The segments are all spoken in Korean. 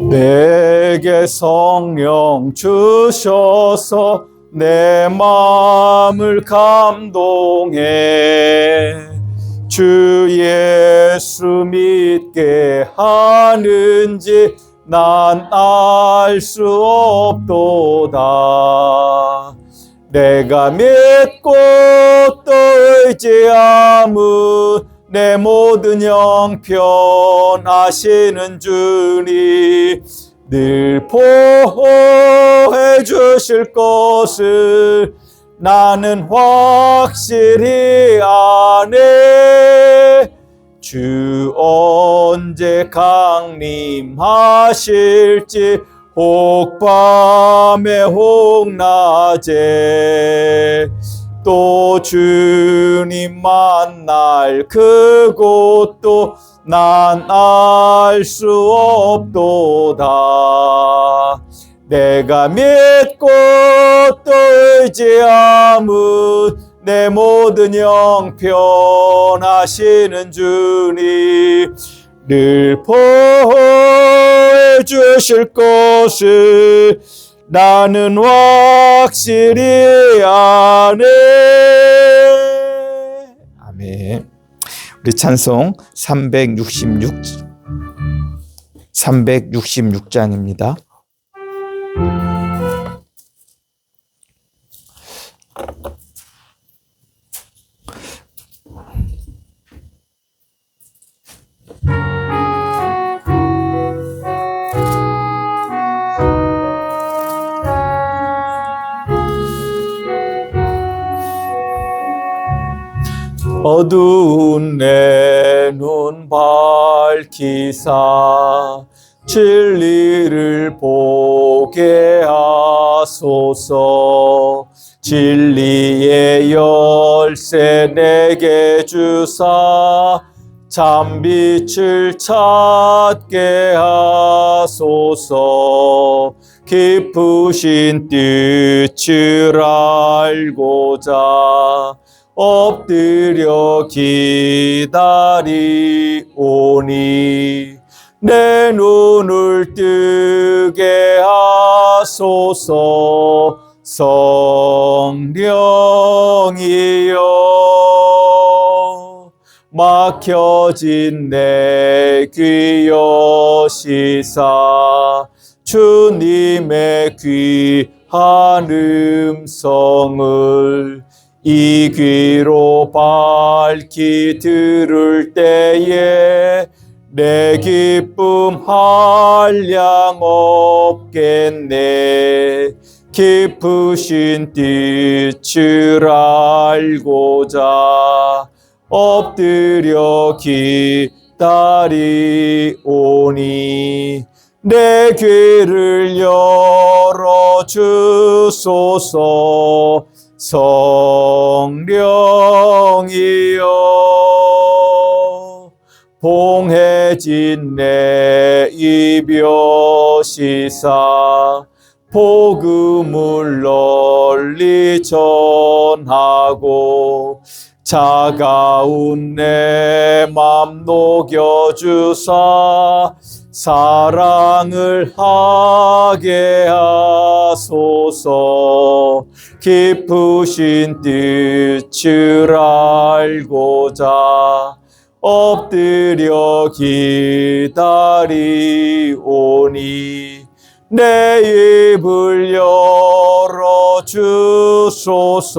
내게 성령 주셔서 내 마음을 감동해 주 예수 믿게 하는지 난 알 수 없도다. 내가 믿고 또 의지함은 내 모든 형편하시는 주님 늘 보호해 주실 것을 나는 확실히 아네. 주 언제 강림하실지 혹 밤에 혹 낮에 또 주님 만날 그곳도 난 알 수 없도다. 내가 믿고 또 의지함은 내 모든 형편하시는 주님 늘 보호해 주실 것을 나는 확실히 아네. 아멘. 우리 찬송 366장입니다. 어두운 내 눈 밝히사 진리를 보게 하소서. 진리의 열쇠 내게 주사 참빛을 찾게 하소서. 깊으신 뜻을 알고자 엎드려 기다리오니 내 눈을 뜨게 하소서. 성령이여 막혀진 내 귀 여시사 주님의 귀한 음성을 이 귀로 밝히 들을 때에 내 기쁨 한량 없겠네. 깊으신 뜻을 알고자 엎드려 기다리오니 내 귀를 열어 주소서. 성령이여 봉해진 내 입 여시사 복음을 널리 전하고 차가운 내 맘 녹여주사 사랑을 하게 하소서. 깊으신 뜻을 알고자 엎드려 기다리오니 내 입을 열어 주소서.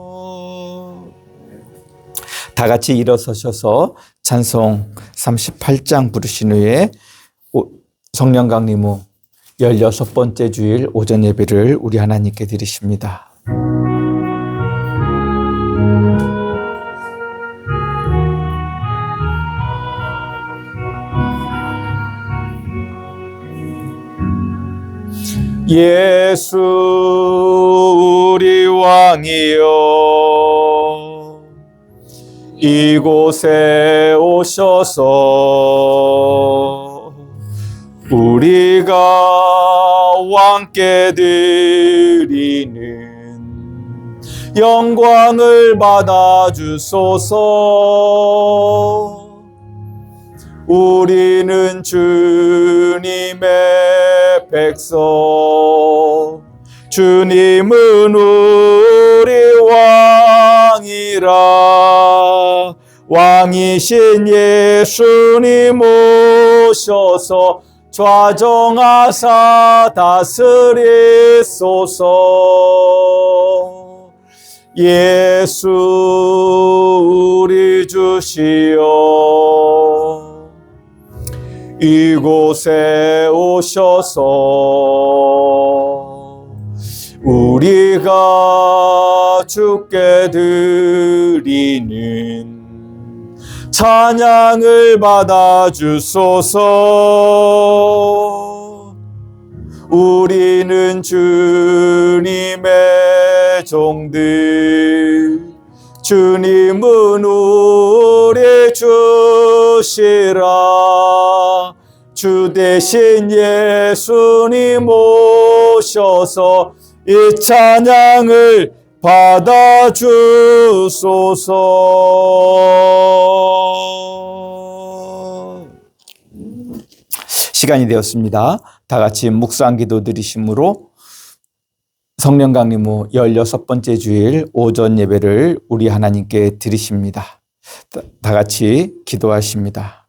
성령이여. 다 같이 일어서셔서 찬송 38장 부르신 후에 성령 강림 후 16번째 주일 오전 예배를 우리 하나님께 드리십니다. 예수 우리 왕이여 이곳에 오셔서 우리가 왕께 드리는 영광을 받아 주소서. 우리는 주님의 백성, 주님은 우리 왕이라. 왕이신 예수님 오셔서 좌정하사 다스리소서. 예수 우리 주시여, 이곳에 오셔서 우리가 주께 드리는 찬양을 받아 주소서. 우리는 주님의 종들, 주님은 우리 주시라. 주 대신 예수님 오셔서 이 찬양을 받아 주소서. 시간이 되었습니다. 다 같이 묵상 기도 드리심으로 성령 강림 후 16번째 주일 오전 예배를 우리 하나님께 드리십니다. 다 같이 기도하십니다.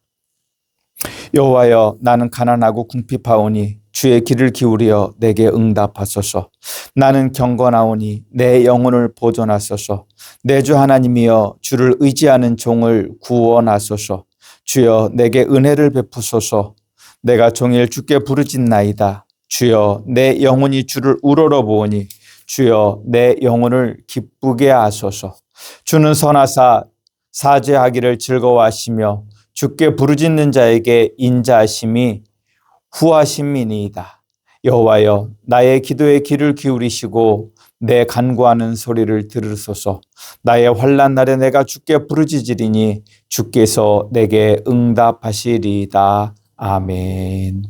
여호와여, 나는 가난하고 궁핍하오니 주의 귀를 기울여 내게 응답하소서. 나는 경건하오니 내 영혼을 보존하소서. 내 주 하나님이여, 주를 의지하는 종을 구원하소서. 주여, 내게 은혜를 베푸소서. 내가 종일 주께 부르짖나이다. 주여, 내 영혼이 주를 우러러보오니 주여, 내 영혼을 기쁘게 하소서. 주는 선하사 사죄하기를 즐거워하시며 주께 부르짖는 자에게 인자하심이 후하심이니이다. 여호와여, 나의 기도에 귀를 기울이시고 내 간구하는 소리를 들으소서. 나의 환난 날에 내가 주께 부르짖으리니 주께서 내게 응답하시리이다. 아멘.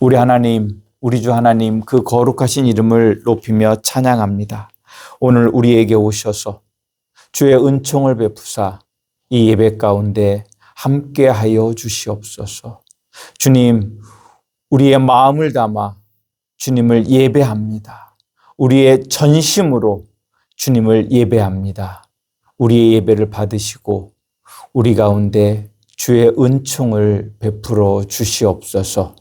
우리 하나님, 우리 주 하나님, 그 거룩하신 이름을 높이며 찬양합니다. 오늘 우리에게 오셔서 주의 은총을 베푸사 이 예배 가운데 함께하여 주시옵소서. 주님, 우리의 마음을 담아 주님을 예배합니다. 우리의 전심으로 주님을 예배합니다. 우리의 예배를 받으시고 우리 가운데 주의 은총을 베풀어 주시옵소서.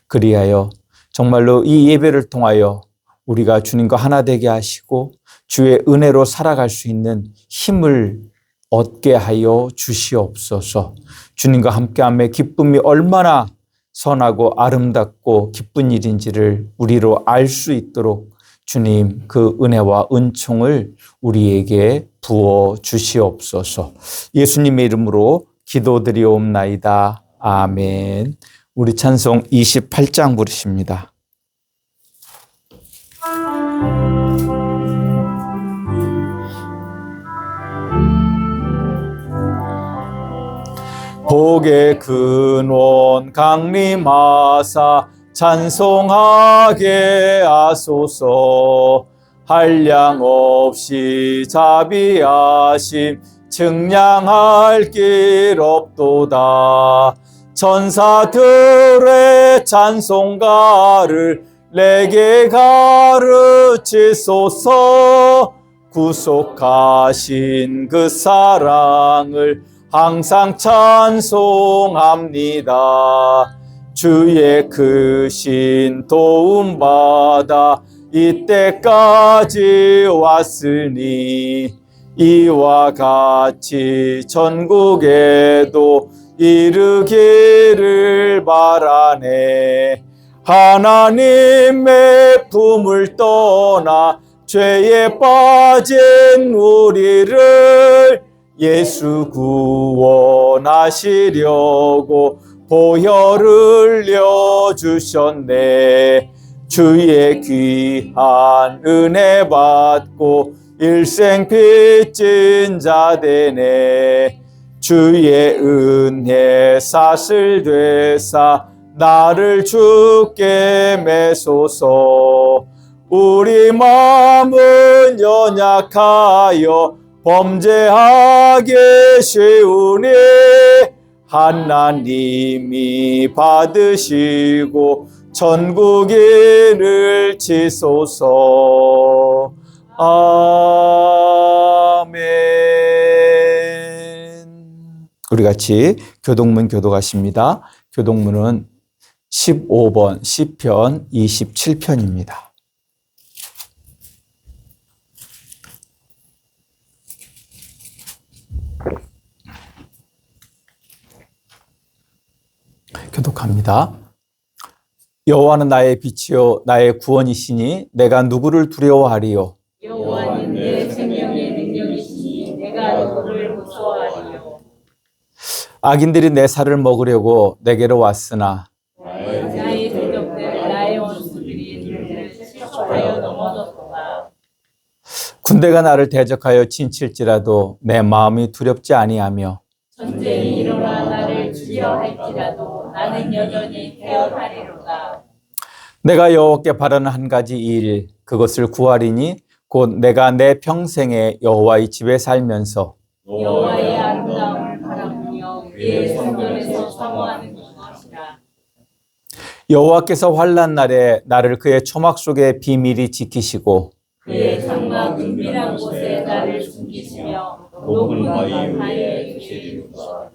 그리하여 정말로 이 예배를 통하여 우리가 주님과 하나 되게 하시고 주의 은혜로 살아갈 수 있는 힘을 얻게 하여 주시옵소서. 주님과 함께함의 기쁨이 얼마나 선하고 아름답고 기쁜 일인지를 우리로 알 수 있도록 주님 그 은혜와 은총을 우리에게 부어 주시옵소서. 예수님의 이름으로 기도드리옵나이다. 아멘. 우리 찬송 28장 부르십니다. 복의 근원 강림하사 찬송하게 하소서. 한량 없이 자비하심 측량할 길 없도다. 천사들의 찬송가를 내게 가르치소서. 구속하신 그 사랑을 항상 찬송합니다. 주의 크신 도움받아 이때까지 왔으니 이와 같이 전국에도 이르기를 바라네. 하나님의 품을 떠나 죄에 빠진 우리를 예수 구원하시려고 보혈을 흘려주셨네. 주의 귀한 은혜 받고 일생 빚진 자 되네. 주의 은혜 사슬 되사 나를 주께 매소서. 우리 마음은 연약하여 범죄하기 쉬우니 하나님이 받으시고 천국인을 치소서. 아멘. 우리 같이 교동문 교독하십니다. 교동문은 15번 시편 27편입니다. 교독합니다. 여호와는 나의 빛이요 나의 구원이시니 내가 누구를 두려워하리요. 여호와는 내 생명의 능력이시니 내가 누구를 무서워하리요. 악인들이 내 살을 먹으려고 내게로 왔으나 나의 대적들 나의 원수들이 눈을 실족하여 넘어졌도다. 군대가 나를 대적하여 진칠지라도 내 마음이 두렵지 아니하며 전쟁이 일어나 나를 치려 할지라도 나는 여전히 태어나리로다. 내가 여호와께 바라는 한 가지 일 그것을 구하리니 곧 내가 내 평생에 여호와의 집에 살면서 여호와의 아름다움을 바라보며 그의 성전에서 사모하는 것이라. 여호와께서 환난 날에 나를 그의 초막 속에 비밀히 지키시고 그의 장막 은밀한 곳에 나를 숨기시며 높은 바위에 계시리로다.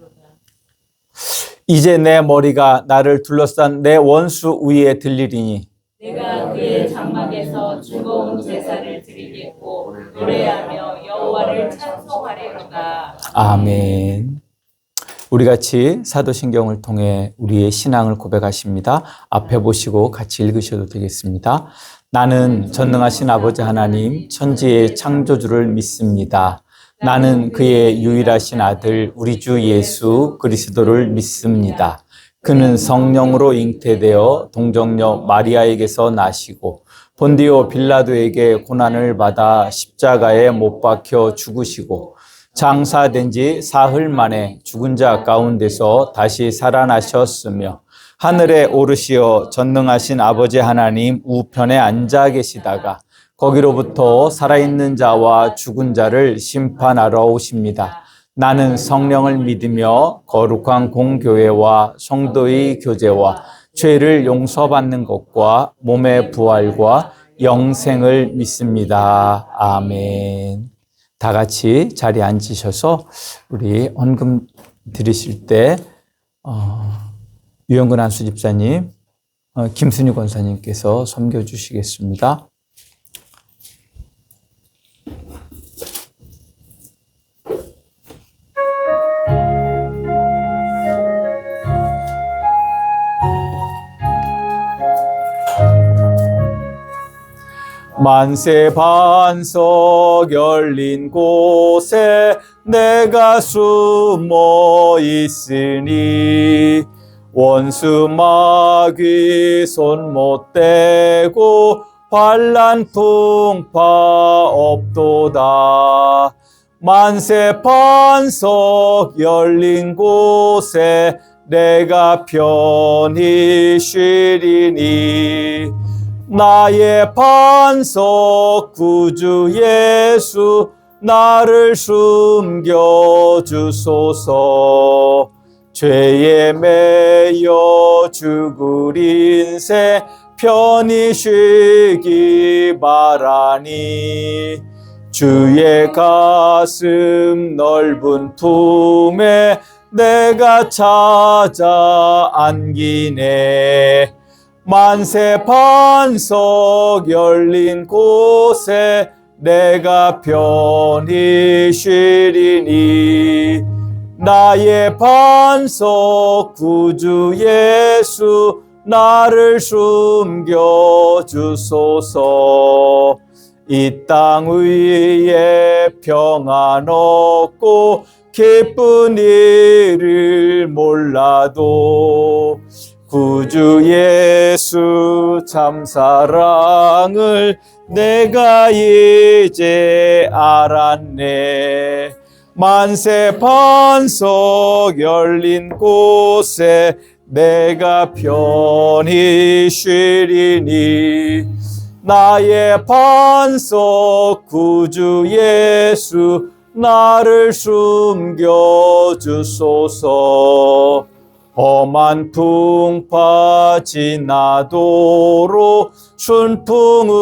이제 내 머리가 나를 둘러싼 내 원수 위에 들리리니 내가 그의 장막에서 즐거운 제사를 드리겠고 노래하며 여호와를 찬송하리로다. 아멘. 우리 같이 사도신경을 통해 우리의 신앙을 고백하십니다. 앞에 보시고 같이 읽으셔도 되겠습니다. 나는 전능하신 아버지 하나님 천지의 창조주를 믿습니다. 나는 그의 유일하신 아들 우리 주 예수 그리스도를 믿습니다. 그는 성령으로 잉태되어 동정녀 마리아에게서 나시고 본디오 빌라도에게 고난을 받아 십자가에 못 박혀 죽으시고 장사된 지 사흘 만에 죽은 자 가운데서 다시 살아나셨으며 하늘에 오르시어 전능하신 아버지 하나님 우편에 앉아 계시다가 거기로부터 살아있는 자와 죽은 자를 심판하러 오십니다. 나는 성령을 믿으며 거룩한 공교회와 성도의 교제와 죄를 용서받는 것과 몸의 부활과 영생을 믿습니다. 아멘. 다 같이 자리에 앉으셔서 우리 헌금 드리실 때 유영근 안수 집사님, 김순희 권사님께서 섬겨주시겠습니다. 만세 반석 열린 곳에 내가 숨어 있으니 원수 마귀 손 못 대고 환난 풍파 없도다. 만세 반석 열린 곳에 내가 편히 쉬리니 나의 반석 구주 예수 나를 숨겨 주소서. 죄에 매여 죽을 인생 편히 쉬기 바라니 주의 가슴 넓은 품에 내가 찾아 안기네. 만세 반석 열린 곳에 내가 편히 쉬리니 나의 반석 구주 예수 나를 숨겨 주소서. 이 땅 위에 평안 얻고 기쁜 일을 몰라도 구주 예수 참 사랑을 내가 이제 알았네. 만세 반석 열린 곳에 내가 편히 쉬리니 나의 반석 구주 예수 나를 숨겨주소서. 험한 풍파 지나도록 순풍으로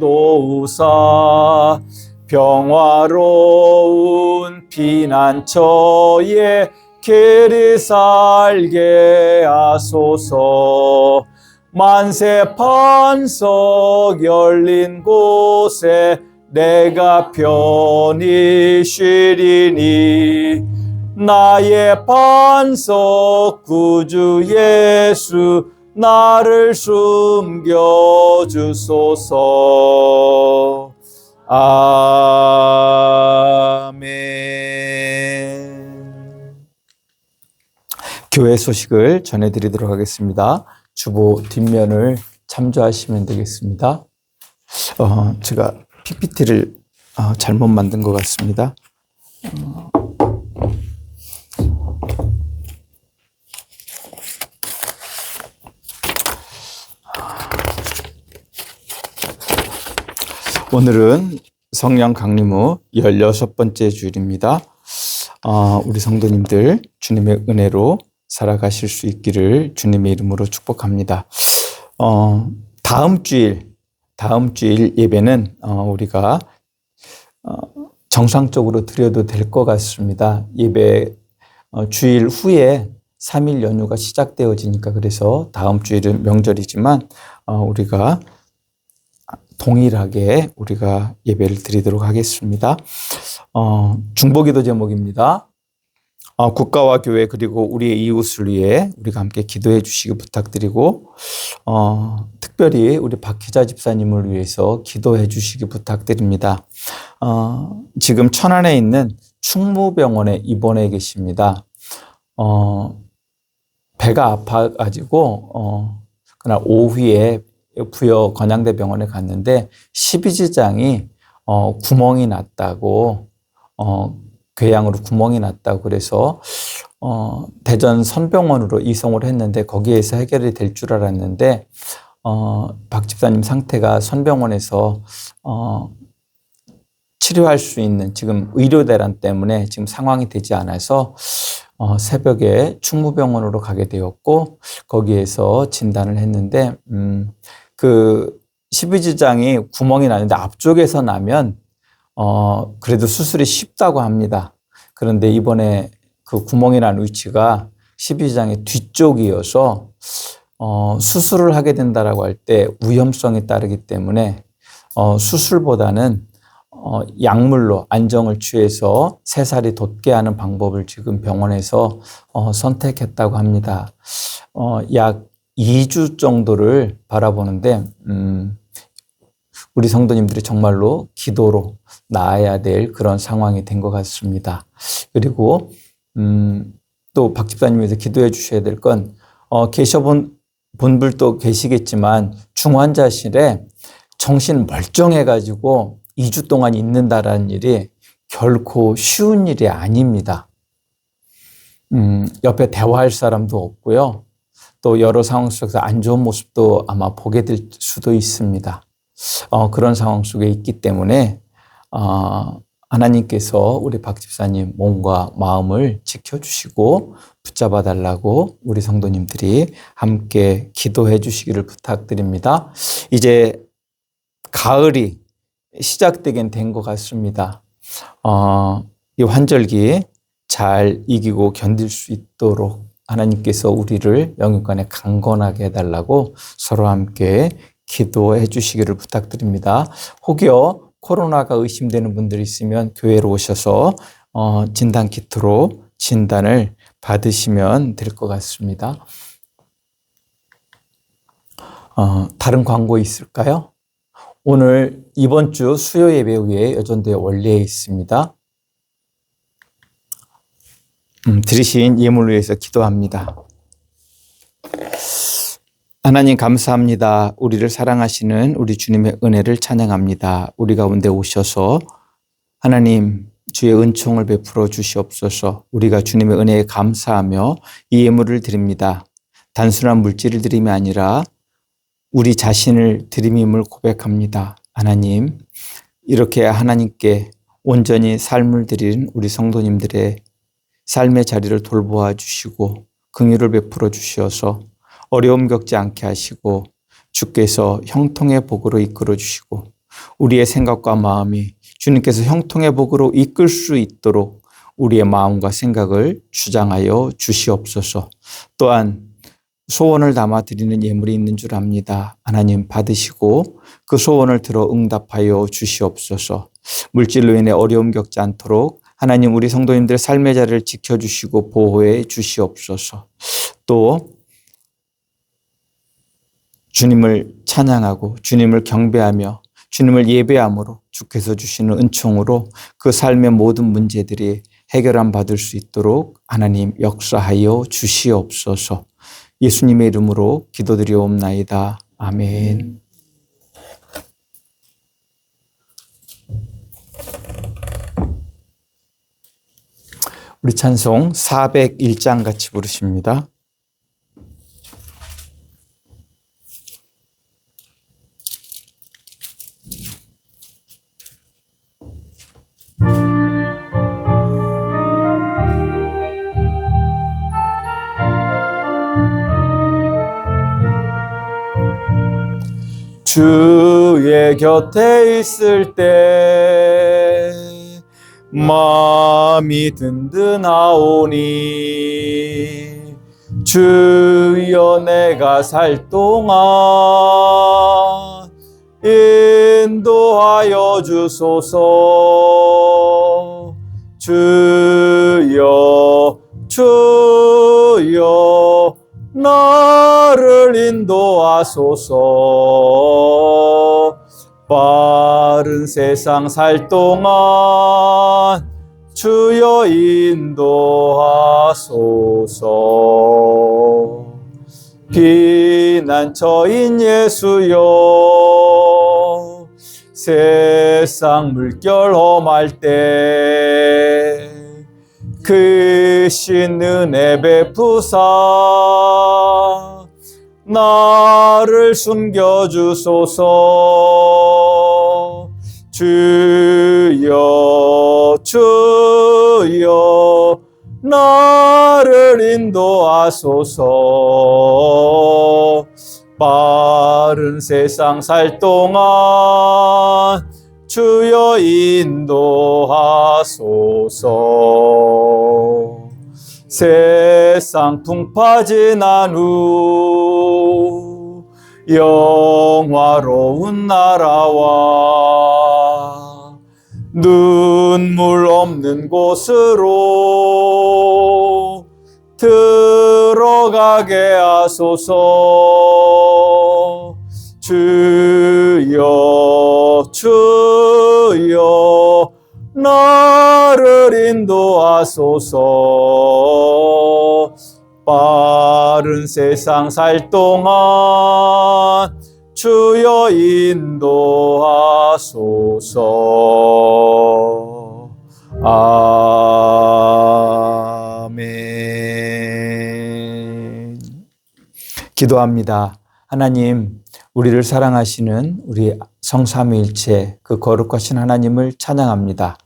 도우사 평화로운 피난처에 길이 살게 하소서. 만세 반석 열린 곳에 내가 편히 쉬리니 나의 반석 구주 예수 나를 숨겨주소서. 아멘. 교회 소식을 전해드리도록 하겠습니다. 주보 뒷면을 참조하시면 되겠습니다. 제가 PPT를 잘못 만든 것 같습니다. 오늘은 성령 강림 후 16번째 주일입니다. 우리 성도님들 주님의 은혜로 살아가실 수 있기를 주님의 이름으로 축복합니다. 다음 주일 예배는 우리가 정상적으로 드려도 될 것 같습니다. 예배 주일 후에 3일 연휴가 시작되어지니까 그래서 다음 주일은 명절이지만 우리가 동일하게 우리가 예배를 드리도록 하겠습니다. 중보기도 제목입니다. 국가와 교회 그리고 우리의 이웃을 위해 우리가 함께 기도해 주시기 부탁드리고 특별히 우리 박희자 집사님을 위해서 기도해 주시기 부탁드립니다. 지금 천안에 있는 충무병원에 입원해 계십니다. 배가 아파가지고 그날 오후에 부여 건양대병원에 갔는데 12지장이 구멍이 났다고 궤양으로 구멍이 났다고 그래서 대전 선병원으로 이송을 했는데 거기에서 해결이 될 줄 알았는데 박 집사님 상태가 선병원에서 치료할 수 있는 지금 의료대란 때문에 지금 상황이 되지 않아서 새벽에 충무병원으로 가게 되었고 거기에서 진단을 했는데 그 12지장이 구멍이 나는데 앞쪽에서 나면 그래도 수술이 쉽다고 합니다. 그런데 이번에 그 구멍이 난 위치가 12지장의 뒤쪽이어서 수술을 하게 된다라고 할 때 위험성이 따르기 때문에 수술보다는 약물로 안정을 취해서 새살이 돋게 하는 방법을 지금 병원에서 선택했다고 합니다. 약 2주 정도를 바라보는데 우리 성도님들이 정말로 기도로 나아야 될 그런 상황이 된 것 같습니다. 그리고 또 박 집사님께서 기도해 주셔야 될 건 계셔본 분들도 계시겠지만 중환자실에 정신 멀쩡해가지고 2주 동안 있는다라는 일이 결코 쉬운 일이 아닙니다. 옆에 대화할 사람도 없고요. 또 여러 상황 속에서 안 좋은 모습도 아마 보게 될 수도 있습니다. 그런 상황 속에 있기 때문에 하나님께서 우리 박 집사님 몸과 마음을 지켜주시고 붙잡아 달라고 우리 성도님들이 함께 기도해 주시기를 부탁드립니다. 이제 가을이 시작되긴 된 것 같습니다. 이 환절기 잘 이기고 견딜 수 있도록 하나님께서 우리를 영육간에 강건하게 해달라고 서로 함께 기도해 주시기를 부탁드립니다. 혹여 코로나가 의심되는 분들이 있으면 교회로 오셔서 진단 키트로 진단을 받으시면 될 것 같습니다. 다른 광고 있을까요? 오늘 이번 주 수요 예배 후에 여전도에 원리에 있습니다. 들으신 예물을 위해서 기도합니다. 하나님 감사합니다. 우리를 사랑하시는 우리 주님의 은혜를 찬양합니다. 우리 가운데 오셔서 하나님 주의 은총을 베풀어 주시옵소서. 우리가 주님의 은혜에 감사하며 이 예물을 드립니다. 단순한 물질을 드림이 아니라 우리 자신을 드림임을 고백합니다. 하나님, 이렇게 하나님께 온전히 삶을 드리는 우리 성도님들의 삶의 자리를 돌보아 주시고 긍휼을 베풀어 주시어서 어려움 겪지 않게 하시고 주께서 형통의 복으로 이끌어 주시고 우리의 생각과 마음이 주님께서 형통의 복으로 이끌 수 있도록 우리의 마음과 생각을 주장하여 주시옵소서. 또한 소원을 담아 드리는 예물이 있는 줄 압니다. 하나님 받으시고 그 소원을 들어 응답하여 주시옵소서. 물질로 인해 어려움 겪지 않도록 하나님 우리 성도님들의 삶의 자리를 지켜주시고 보호해 주시옵소서. 또 주님을 찬양하고 주님을 경배하며 주님을 예배함으로 주께서 주시는 은총으로 그 삶의 모든 문제들이 해결함 받을 수 있도록 하나님 역사하여 주시옵소서. 예수님의 이름으로 기도드리옵나이다. 아멘. 우리 찬송 401장 같이 부르십니다. 주의 곁에 있을 때 마음이 든든하오니 주여 내가 살 동안 인도하여 주소서. 주여 주여 나를 인도하소서. 빠른 세상 살 동안 주여 인도하소서. 피난처인 예수여 세상 물결 험할 때 크신 은혜 베푸사 나를 숨겨주소서. 주여 주여 나를 인도하소서. 빠른 세상 살 동안 주여 인도하소서. 세상 풍파 지난 후 영화로운 나라와 눈물 없는 곳으로 들어가게 하소서. 주여 주여 나를 인도하소서. 빠른 세상 살 동안 주여 인도하소서. 아멘. 기도합니다. 하나님, 우리를 사랑하시는 우리 성삼위일체 그 거룩하신 하나님을 찬양합니다.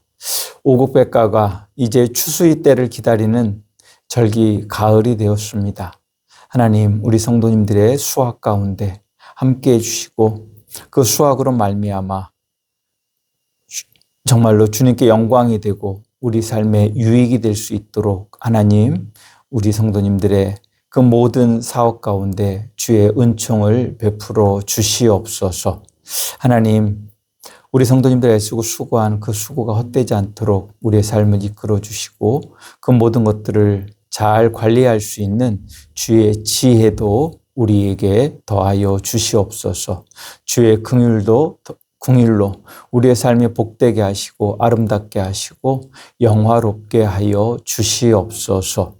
오곡백과가 이제 추수의 때를 기다리는 절기 가을이 되었습니다. 하나님, 우리 성도님들의 수확 가운데 함께해 주시고 그 수확으로 말미암아 정말로 주님께 영광이 되고 우리 삶에 유익이 될 수 있도록 하나님, 우리 성도님들의 그 모든 사업 가운데 주의 은총을 베풀어 주시옵소서. 하나님, 우리 성도님들 애쓰고 수고한 그 수고가 헛되지 않도록 우리의 삶을 이끌어 주시고 그 모든 것들을 잘 관리할 수 있는 주의 지혜도 우리에게 더하여 주시옵소서. 주의 긍휼로 우리의 삶이 복되게 하시고 아름답게 하시고 영화롭게 하여 주시옵소서.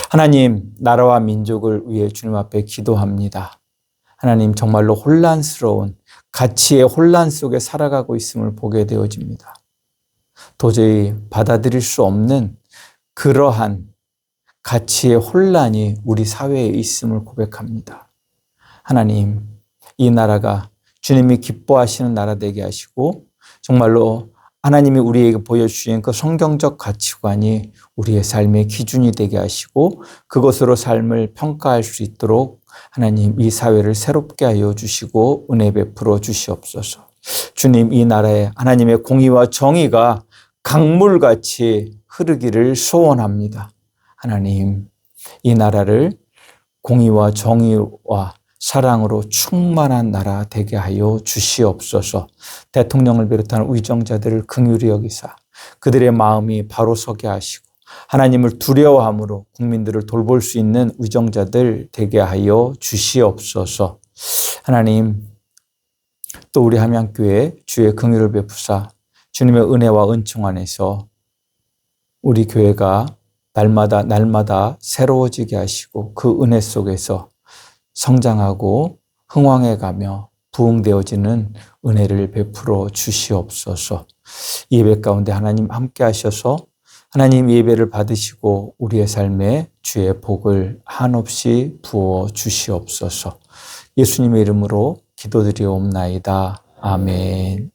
하나님, 나라와 민족을 위해 주님 앞에 기도합니다. 하나님, 정말로 혼란스러운 가치의 혼란 속에 살아가고 있음을 보게 되어집니다. 도저히 받아들일 수 없는 그러한 가치의 혼란이 우리 사회에 있음을 고백합니다. 하나님, 이 나라가 주님이 기뻐하시는 나라 되게 하시고 정말로 하나님이 우리에게 보여주신 그 성경적 가치관이 우리의 삶의 기준이 되게 하시고 그것으로 삶을 평가할 수 있도록 하나님 이 사회를 새롭게 하여 주시고 은혜 베풀어 주시옵소서. 주님, 이 나라에 하나님의 공의와 정의가 강물같이 흐르기를 소원합니다. 하나님, 이 나라를 공의와 정의와 사랑으로 충만한 나라 되게 하여 주시옵소서. 대통령을 비롯한 위정자들을 긍휼히 여기사 그들의 마음이 바로 서게 하시고 하나님을 두려워함으로 국민들을 돌볼 수 있는 위정자들 되게 하여 주시옵소서. 하나님, 또 우리 함양교회 주의 긍휼을 베푸사 주님의 은혜와 은총 안에서 우리 교회가 날마다 새로워지게 하시고 그 은혜 속에서 성장하고 흥왕해 가며 부흥되어지는 은혜를 베풀어 주시옵소서. 예배 가운데 하나님 함께 하셔서 하나님 예배를 받으시고 우리의 삶에 주의 복을 한없이 부어 주시옵소서. 예수님의 이름으로 기도드리옵나이다. 아멘.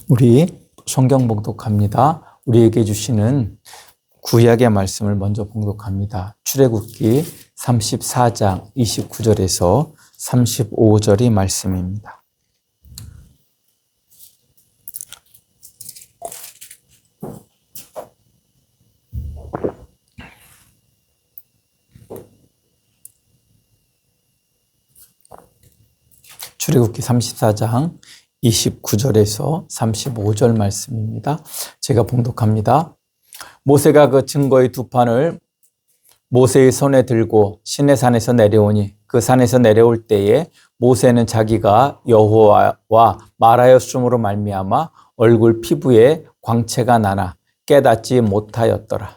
우리 성경 봉독합니다. 우리에게 주시는 구약의 말씀을 먼저 봉독합니다. 출애굽기 34장 29절에서 35절의 말씀입니다. 출애굽기 34장 29절에서 35절 말씀입니다. 제가 봉독합니다. 모세가 그 증거의 두 판을 모세의 손에 들고 시내산에서 내려오니 그 산에서 내려올 때에 모세는 자기가 여호와와 말하였음으로 말미암아 얼굴 피부에 광채가 나나 깨닫지 못하였더라.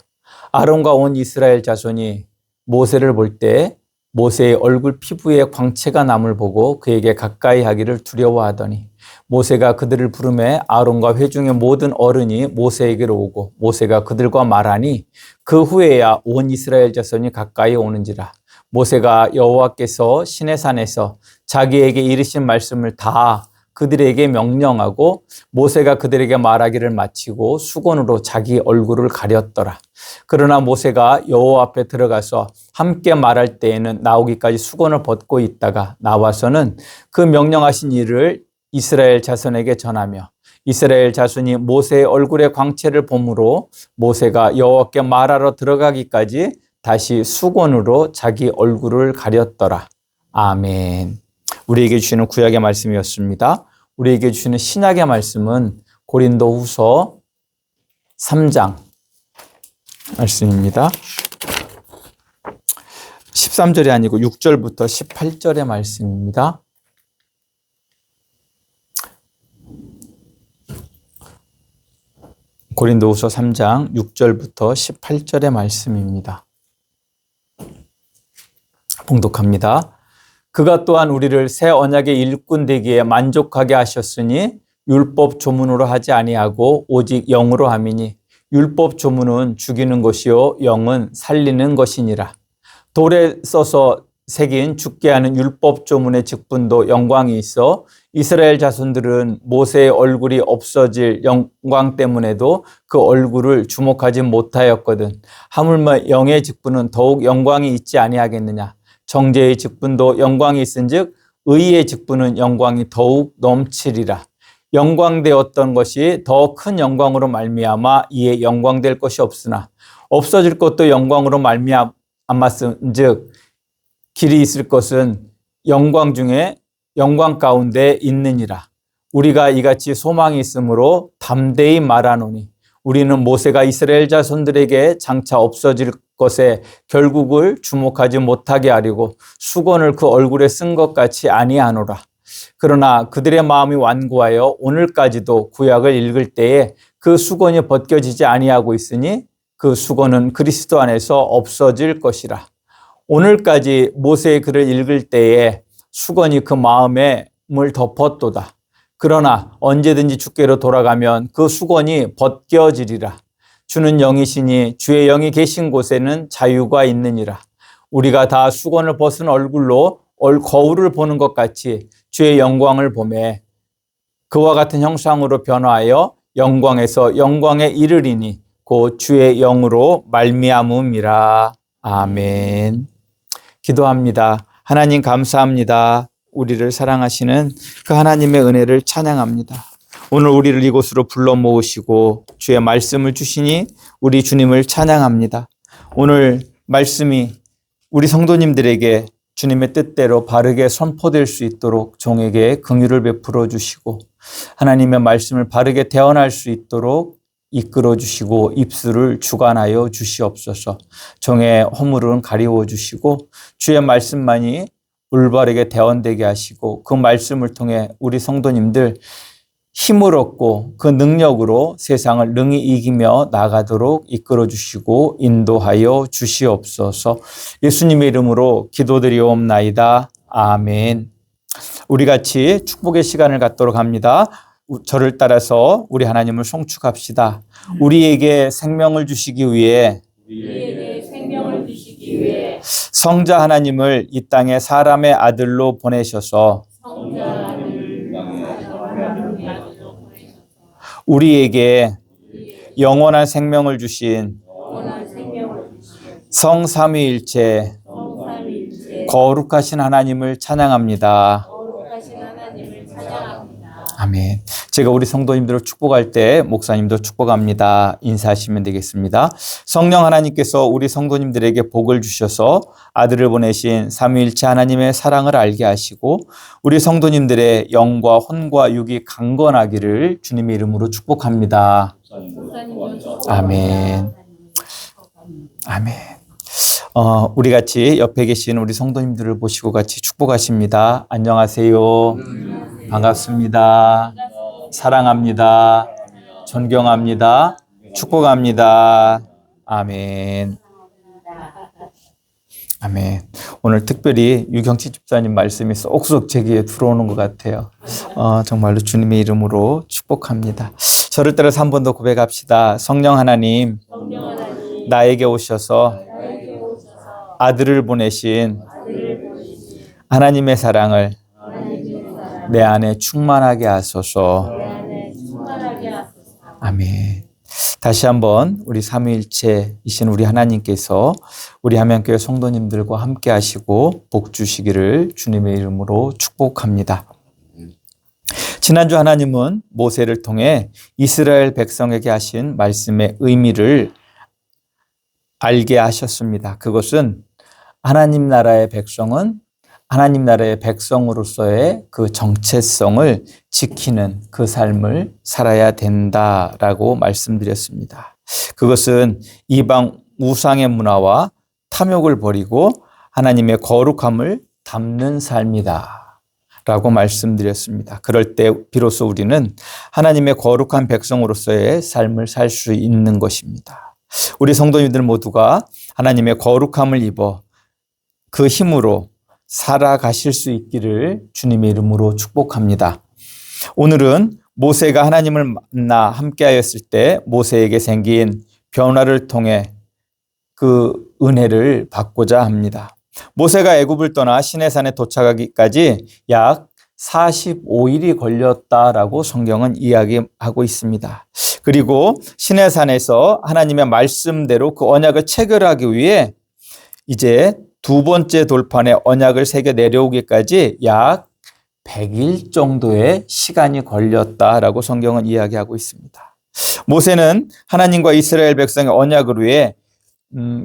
아론과 온 이스라엘 자손이 모세를 볼 때 모세의 얼굴 피부에 광채가 남을 보고 그에게 가까이 하기를 두려워하더니 모세가 그들을 부르매 아론과 회중의 모든 어른이 모세에게로 오고 모세가 그들과 말하니 그 후에야 온 이스라엘 자손이 가까이 오는지라. 모세가 여호와께서 시내산에서 자기에게 이르신 말씀을 다 그들에게 명령하고 모세가 그들에게 말하기를 마치고 수건으로 자기 얼굴을 가렸더라. 그러나 모세가 여호와 앞에 들어가서 함께 말할 때에는 나오기까지 수건을 벗고 있다가 나와서는 그 명령하신 일을 이스라엘 자손에게 전하며 이스라엘 자손이 모세의 얼굴의 광채를 보므로 모세가 여호와께 말하러 들어가기까지 다시 수건으로 자기 얼굴을 가렸더라. 아멘. 우리에게 주시는 구약의 말씀이었습니다. 우리에게 주시는 신약의 말씀은 고린도후서 3장 말씀입니다. 13절이 아니고 6절부터 18절의 말씀입니다. 고린도후서 3장 6절부터 18절의 말씀입니다. 봉독합니다. 그가 또한 우리를 새 언약의 일꾼 되기에 만족하게 하셨으니 율법 조문으로 하지 아니하고 오직 영으로 함이니 율법 조문은 죽이는 것이요 영은 살리는 것이니라. 돌에 써서 새긴 죽게 하는 율법 조문의 직분도 영광이 있어 이스라엘 자손들은 모세의 얼굴이 없어질 영광 때문에도 그 얼굴을 주목하지 못하였거든. 하물며 영의 직분은 더욱 영광이 있지 아니하겠느냐. 정죄의 직분도 영광이 있은즉 의의 직분은 영광이 더욱 넘치리라. 영광되었던 것이 더 큰 영광으로 말미암아 이에 영광될 것이 없으나 없어질 것도 영광으로 말미암았은즉 길이 있을 것은 영광 중에 영광 가운데 있느니라. 우리가 이같이 소망이 있으므로 담대히 말하노니 우리는 모세가 이스라엘 자손들에게 장차 없어질 것에 결국을 주목하지 못하게 하려고 수건을 그 얼굴에 쓴 것 같이 아니하노라. 그러나 그들의 마음이 완고하여 오늘까지도 구약을 읽을 때에 그 수건이 벗겨지지 아니하고 있으니 그 수건은 그리스도 안에서 없어질 것이라. 오늘까지 모세의 글을 읽을 때에 수건이 그 마음을 덮었도다. 그러나 언제든지 주께로 돌아가면 그 수건이 벗겨지리라. 주는 영이시니 주의 영이 계신 곳에는 자유가 있느니라. 우리가 다 수건을 벗은 얼굴로 거울을 보는 것 같이 주의 영광을 보매 그와 같은 형상으로 변화하여 영광에서 영광에 이르리니 곧 주의 영으로 말미암음이라. 아멘. 기도합니다. 하나님 감사합니다. 우리를 사랑하시는 그 하나님의 은혜를 찬양합니다. 오늘 우리를 이곳으로 불러 모으시고 주의 말씀을 주시니 우리 주님을 찬양합니다. 오늘 말씀이 우리 성도님들에게 주님의 뜻대로 바르게 선포될 수 있도록 종에게 긍휼을 베풀어 주시고 하나님의 말씀을 바르게 대언할 수 있도록 이끌어 주시고 입술을 주관하여 주시옵소서. 종의 허물은 가리워 주시고 주의 말씀만이 올바르게 대언되게 하시고 그 말씀을 통해 우리 성도님들 힘을 얻고 그 능력으로 세상을 능히 이기며 나가도록 이끌어 주시고 인도하여 주시옵소서. 예수님의 이름으로 기도드리옵나이다. 아멘. 우리 같이 축복의 시간을 갖도록 합니다. 저를 따라서 우리 하나님을 송축합시다. 우리에게 생명을 주시기 위해 성자 하나님을 이 땅에 사람의 아들로 보내셔서 우리에게 영원한 생명을 주신 성삼위일체 거룩하신 하나님을 찬양합니다. 아멘. 제가 우리 성도님들을 축복할 때 목사님도 축복합니다. 인사하시면 되겠습니다. 성령 하나님께서 우리 성도님들에게 복을 주셔서 아들을 보내신 삼위일체 하나님의 사랑을 알게 하시고 우리 성도님들의 영과 혼과 육이 강건하기를 주님의 이름으로 축복합니다. 아멘. 아멘. 우리 같이 옆에 계신 우리 성도님들을 보시고 같이 축복하십니다. 안녕하세요. 반갑습니다. 사랑합니다. 존경합니다. 축복합니다. 아멘. 아멘. 오늘 특별히 유경치 집사님 말씀이 쏙쏙 제 귀에 들어오는 것 같아요. 정말로 주님의 이름으로 축복합니다. 저를 따라서 한 번 더 고백합시다. 성령 하나님, 나에게 오셔서 아들을 보내신 하나님의 사랑을 내 안에 충만하게 하소서. 아멘. 다시 한번 우리 삼위일체이신 우리 하나님께서 우리 함양교회 성도님들과 함께 하시고 복 주시기를 주님의 이름으로 축복합니다. 지난주 하나님은 모세를 통해 이스라엘 백성에게 하신 말씀의 의미를 알게 하셨습니다. 그것은 하나님 나라의 백성은 하나님 나라의 백성으로서의 그 정체성을 지키는 그 삶을 살아야 된다라고 말씀드렸습니다. 그것은 이방 우상의 문화와 탐욕을 버리고 하나님의 거룩함을 담는 삶이다 라고 말씀드렸습니다. 그럴 때 비로소 우리는 하나님의 거룩한 백성으로서의 삶을 살 수 있는 것입니다. 우리 성도님들 모두가 하나님의 거룩함을 입어 그 힘으로 살아가실 수 있기를 주님의 이름으로 축복합니다. 오늘은 모세가 하나님을 만나 함께하였을 때 모세에게 생긴 변화를 통해 그 은혜를 받고자 합니다. 모세가 애굽을 떠나 시내산에 도착하기까지 약 45일이 걸렸다라고 성경은 이야기하고 있습니다. 그리고 시내산에서 하나님의 말씀대로 그 언약을 체결하기 위해 이제 두 번째 돌판에 언약을 새겨 내려오기까지 약 100일 정도의 시간이 걸렸다라고 성경은 이야기하고 있습니다. 모세는 하나님과 이스라엘 백성의 언약을 위해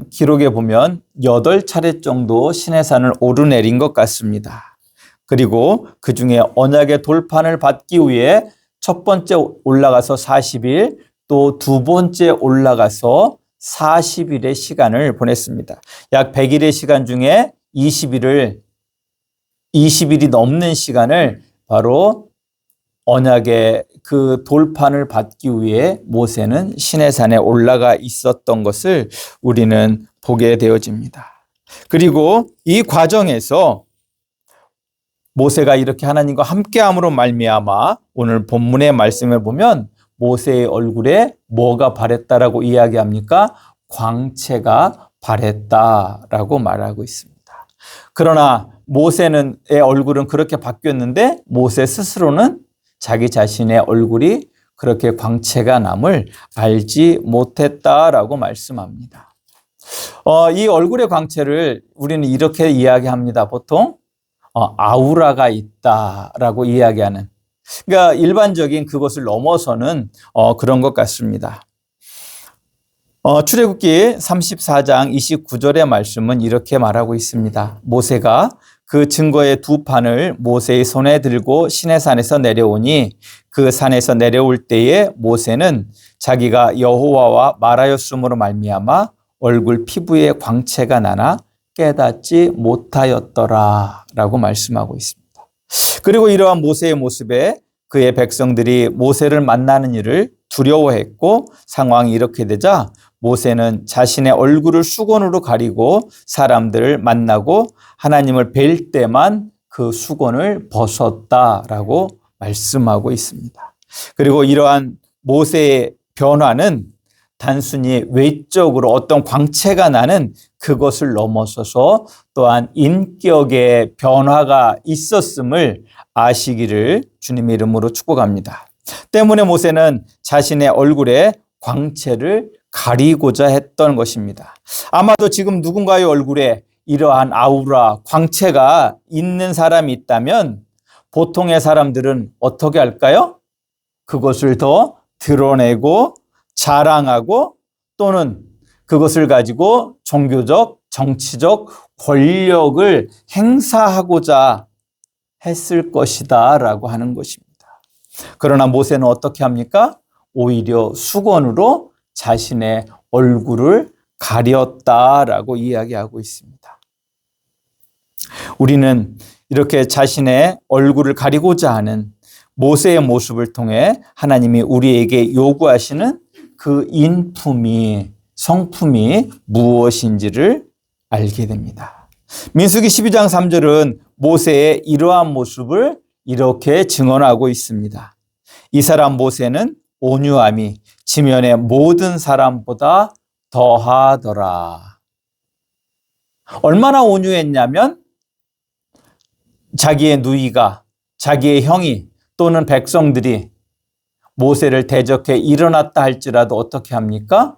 기록에 보면 8차례 정도 시내산을 오르내린 것 같습니다. 그리고 그 중에 언약의 돌판을 받기 위해 첫 번째 올라가서 40일, 또 두 번째 올라가서 40일의 시간을 보냈습니다. 약 100일의 시간 중에 20일이 넘는 시간을 바로 언약의 그 돌판을 받기 위해 모세는 시내산에 올라가 있었던 것을 우리는 보게 되어집니다. 그리고 이 과정에서 모세가 이렇게 하나님과 함께함으로 말미암아 오늘 본문의 말씀을 보면 모세의 얼굴에 뭐가 바랬다라고 이야기합니까? 광채가 바랬다라고 말하고 있습니다. 그러나 모세의 얼굴은 그렇게 바뀌었는데 모세 스스로는 자기 자신의 얼굴이 그렇게 광채가 남을 알지 못했다라고 말씀합니다. 이 얼굴의 광채를 우리는 이렇게 이야기합니다. 보통 아우라가 있다라고 이야기하는, 그러니까 일반적인 그것을 넘어서는 그런 것 같습니다. 출애굽기 34장 29절의 말씀은 이렇게 말하고 있습니다. 모세가 그 증거의 두 판을 모세의 손에 들고 시내산에서 내려오니 그 산에서 내려올 때에 모세는 자기가 여호와와 말하였으므로 말미암아 얼굴 피부에 광채가 나나 깨닫지 못하였더라 라고 말씀하고 있습니다. 그리고 이러한 모세의 모습에 그의 백성들이 모세를 만나는 일을 두려워했고 상황이 이렇게 되자 모세는 자신의 얼굴을 수건으로 가리고 사람들을 만나고 하나님을 뵐 때만 그 수건을 벗었다라고 말씀하고 있습니다. 그리고 이러한 모세의 변화는 단순히 외적으로 어떤 광채가 나는 그것을 넘어서서 또한 인격의 변화가 있었음을 아시기를 주님의 이름으로 축복합니다. 때문에 모세는 자신의 얼굴에 광채를 가리고자 했던 것입니다. 아마도 지금 누군가의 얼굴에 이러한 아우라, 광채가 있는 사람이 있다면 보통의 사람들은 어떻게 할까요? 그것을 더 드러내고 자랑하고 또는 그것을 가지고 종교적, 정치적 권력을 행사하고자 했을 것이다 라고 하는 것입니다. 그러나 모세는 어떻게 합니까? 오히려 수건으로 자신의 얼굴을 가렸다라고 이야기하고 있습니다. 우리는 이렇게 자신의 얼굴을 가리고자 하는 모세의 모습을 통해 하나님이 우리에게 요구하시는 그 인품이, 성품이 무엇인지를 알게 됩니다. 민수기 12장 3절은 모세의 이러한 모습을 이렇게 증언하고 있습니다. 이 사람 모세는 온유함이 지면의 모든 사람보다 더하더라. 얼마나 온유했냐면 자기의 누이가, 자기의 형이 또는 백성들이 모세를 대적해 일어났다 할지라도 어떻게 합니까?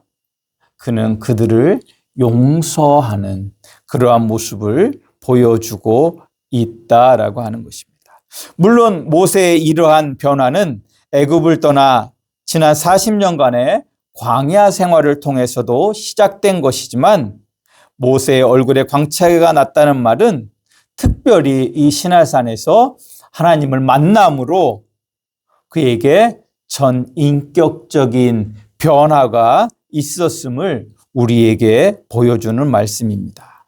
그는 그들을 용서하는 그러한 모습을 보여주고 있다라고 하는 것입니다. 물론 모세의 이러한 변화는 애굽을 떠나 지난 40년간의 광야 생활을 통해서도 시작된 것이지만 모세의 얼굴에 광채가 났다는 말은 특별히 이 시내산에서 하나님을 만남으로 그에게 전 인격적인 변화가 있었음을 우리에게 보여주는 말씀입니다.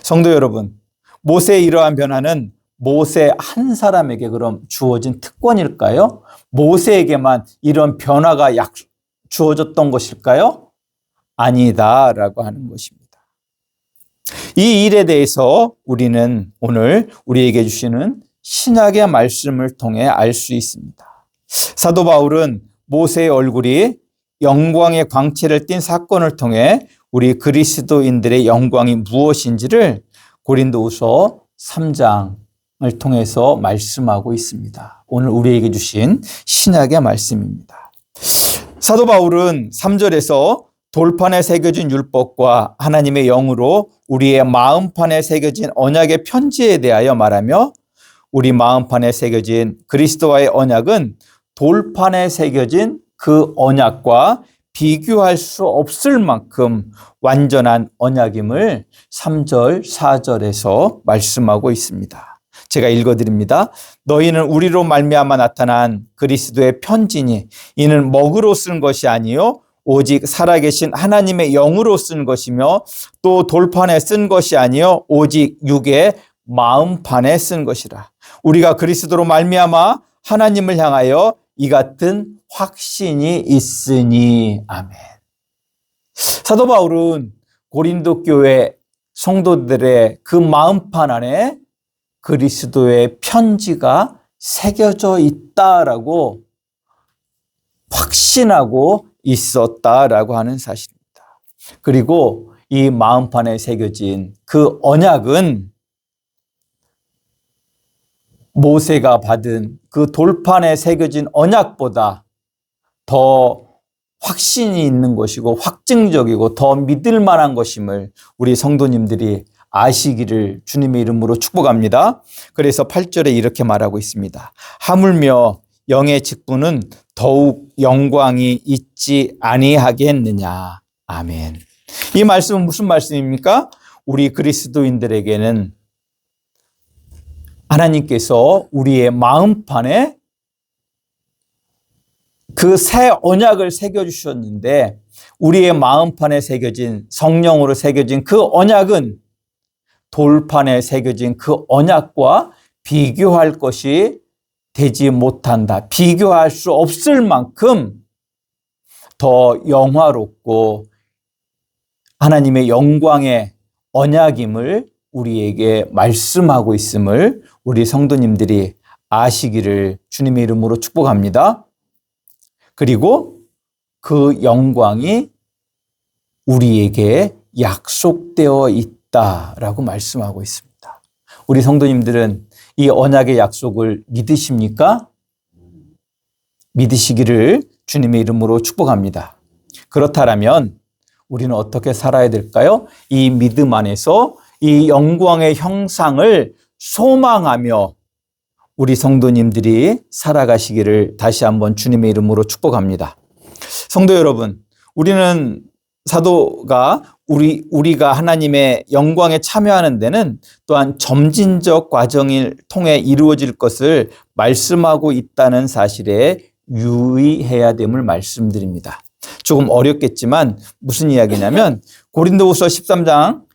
성도 여러분, 모세의 이러한 변화는 모세 한 사람에게 그럼 주어진 특권일까요? 모세에게만 이런 변화가 주어졌던 것일까요? 아니다라고 하는 것입니다. 이 일에 대해서 우리는 오늘 우리에게 주시는 신약의 말씀을 통해 알 수 있습니다. 사도 바울은 모세의 얼굴이 영광의 광채를 띤 사건을 통해 우리 그리스도인들의 영광이 무엇인지를 고린도후서 3장을 통해서 말씀하고 있습니다. 오늘 우리에게 주신 신약의 말씀입니다. 사도 바울은 3절에서 돌판에 새겨진 율법과 하나님의 영으로 우리의 마음판에 새겨진 언약의 편지에 대하여 말하며 우리 마음판에 새겨진 그리스도와의 언약은 돌판에 새겨진 그 언약과 비교할 수 없을 만큼 완전한 언약임을 3절, 4절에서 말씀하고 있습니다. 제가 읽어드립니다. 너희는 우리로 말미암아 나타난 그리스도의 편지니 이는 먹으로 쓴 것이 아니요 오직 살아계신 하나님의 영으로 쓴 것이며 또 돌판에 쓴 것이 아니요 오직 육의 마음판에 쓴 것이라. 우리가 그리스도로 말미암아 하나님을 향하여 이 같은 확신이 있으니. 아멘. 사도 바울은 고린도 교회 성도들의 그 마음판 안에 그리스도의 편지가 새겨져 있다라고 확신하고 있었다라고 하는 사실입니다. 그리고 이 마음판에 새겨진 그 언약은 모세가 받은 그 돌판에 새겨진 언약보다 더 확신이 있는 것이고 확증적이고 더 믿을 만한 것임을 우리 성도님들이 아시기를 주님의 이름으로 축복합니다. 그래서 8절에 이렇게 말하고 있습니다. 하물며 영의 직분은 더욱 영광이 있지 아니하겠느냐. 아멘. 이 말씀은 무슨 말씀입니까? 우리 그리스도인들에게는 하나님께서 우리의 마음판에 그 새 언약을 새겨주셨는데 우리의 마음판에 새겨진 성령으로 새겨진 그 언약은 돌판에 새겨진 그 언약과 비교할 것이 되지 못한다. 비교할 수 없을 만큼 더 영화롭고 하나님의 영광의 언약임을 우리에게 말씀하고 있음을 우리 성도님들이 아시기를 주님의 이름으로 축복합니다. 그리고 그 영광이 우리에게 약속되어 있다라고 말씀하고 있습니다. 우리 성도님들은 이 언약의 약속을 믿으십니까? 믿으시기를 주님의 이름으로 축복합니다. 그렇다면 우리는 어떻게 살아야 될까요? 이 믿음 안에서 이 영광의 형상을 소망하며 우리 성도님들이 살아가시기를 다시 한번 주님의 이름으로 축복합니다. 성도 여러분, 우리는 사도가 우리가 하나님의 영광에 참여하는 데는 또한 점진적 과정을 통해 이루어질 것을 말씀하고 있다는 사실에 유의해야 됨을 말씀드립니다. 조금 어렵겠지만 무슨 이야기냐면 고린도후서 3장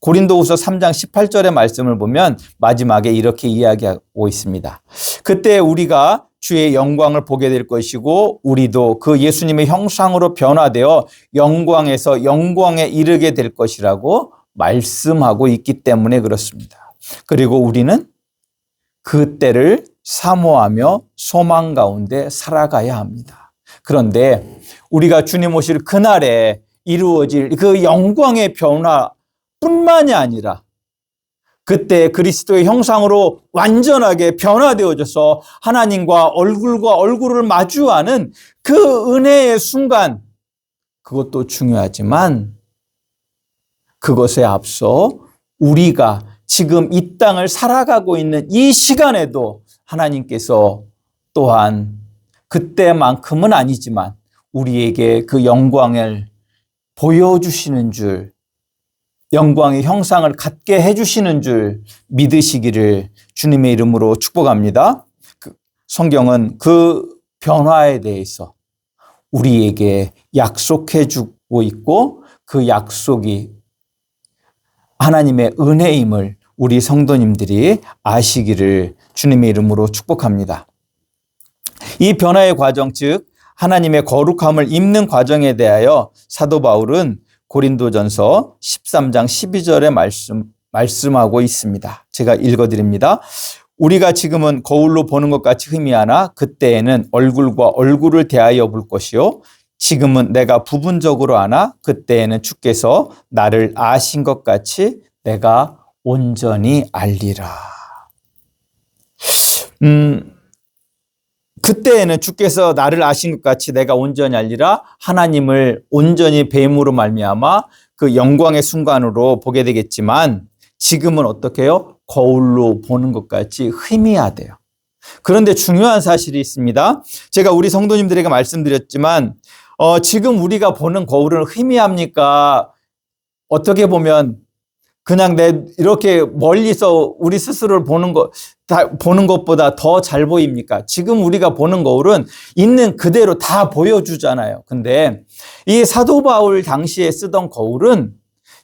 18절의 말씀을 보면 마지막에 이렇게 이야기하고 있습니다. 그때 우리가 주의 영광을 보게 될 것이고 우리도 그 예수님의 형상으로 변화되어 영광에서 영광에 이르게 될 것이라고 말씀하고 있기 때문에 그렇습니다. 그리고 우리는 그 때를 사모하며 소망 가운데 살아가야 합니다. 그런데 우리가 주님 오실 그날에 이루어질 그 영광의 변화뿐만이 아니라 그때 그리스도의 형상으로 완전하게 변화되어져서 하나님과 얼굴을 마주하는 그 은혜의 순간, 그것도 중요하지만 그것에 앞서 우리가 지금 이 땅을 살아가고 있는 이 시간에도 하나님께서 또한 그때만큼은 아니지만 우리에게 그 영광을 보여주시는 줄, 영광의 형상을 갖게 해주시는 줄 믿으시기를 주님의 이름으로 축복합니다. 성경은 그 변화에 대해서 우리에게 약속해 주고 있고 그 약속이 하나님의 은혜임을 우리 성도님들이 아시기를 주님의 이름으로 축복합니다. 이 변화의 과정, 즉 하나님의 거룩함을 입는 과정에 대하여 사도 바울은 고린도전서 13장 12절에 말씀하고 있습니다. 제가 읽어드립니다. 우리가 지금은 거울로 보는 것 같이 흠이하나 그때에는 얼굴과 얼굴을 대하여 볼 것이요 지금은 내가 부분적으로 아나 그때에는 주께서 나를 아신 것 같이 내가 온전히 알리라. 그때에는 주께서 나를 아신 것 같이 내가 온전히 알리라. 하나님을 온전히 뱀으로 말미암아 그 영광의 순간으로 보게 되겠지만 지금은 어떻게 해요? 거울로 보는 것 같이 희미하대요. 그런데 중요한 사실이 있습니다. 제가 우리 성도님들에게 말씀드렸지만 지금 우리가 보는 거울은 희미합니까? 어떻게 보면 그냥 이렇게 멀리서 우리 스스로를 보는 것보다 더 잘 보입니까? 지금 우리가 보는 거울은 있는 그대로 다 보여주잖아요. 근데 이 사도 바울 당시에 쓰던 거울은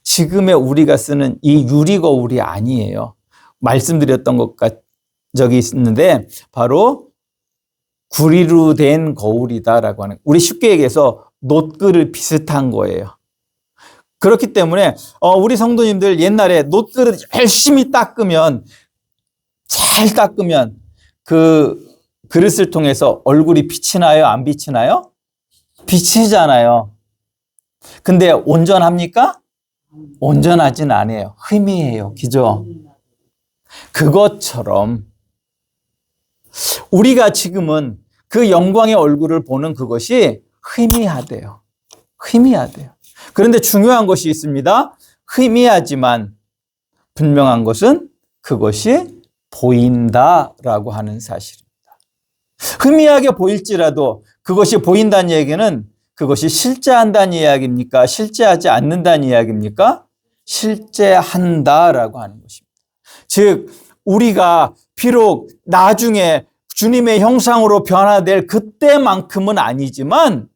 지금의 우리가 쓰는 이 유리 거울이 아니에요. 말씀드렸던 적이 있는데 바로 구리로 된 거울이다라고 하는, 우리 쉽게 얘기해서 놋그릇 비슷한 거예요. 그렇기 때문에 우리 성도님들 옛날에 놋그릇 열심히 잘 닦으면 그 그릇을 통해서 얼굴이 빛이 나요? 안 빛이 나요? 비치잖아요. 근데 온전합니까? 온전하진 않아요. 희미해요. 그죠? 그것처럼 우리가 지금은 그 영광의 얼굴을 보는 그것이 희미하대요. 희미하대요. 그런데 중요한 것이 있습니다. 희미하지만 분명한 것은 그것이 보인다라고 하는 사실입니다. 희미하게 보일지라도 그것이 보인다는 얘기는 그것이 실제한다는 이야기입니까? 실제하지 않는다는 이야기입니까? 실제한다라고 하는 것입니다. 즉 우리가 비록 나중에 주님의 형상으로 변화될 그때만큼은 아니지만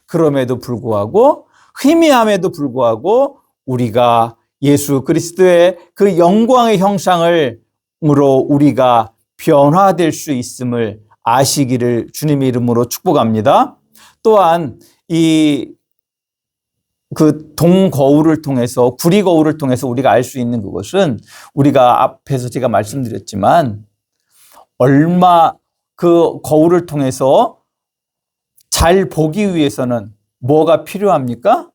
그럼에도 불구하고 희미함에도 불구하고 우리가 예수 그리스도의 그 영광의 형상으로 우리가 변화될 수 있음을 아시기를 주님의 이름으로 축복합니다. 또한 그 동거울을 통해서 구리거울을 통해서 우리가 알 수 있는 그것은 우리가 앞에서 제가 말씀드렸지만 얼마 그 거울을 통해서 잘 보기 위해서는 뭐가 필요합니까?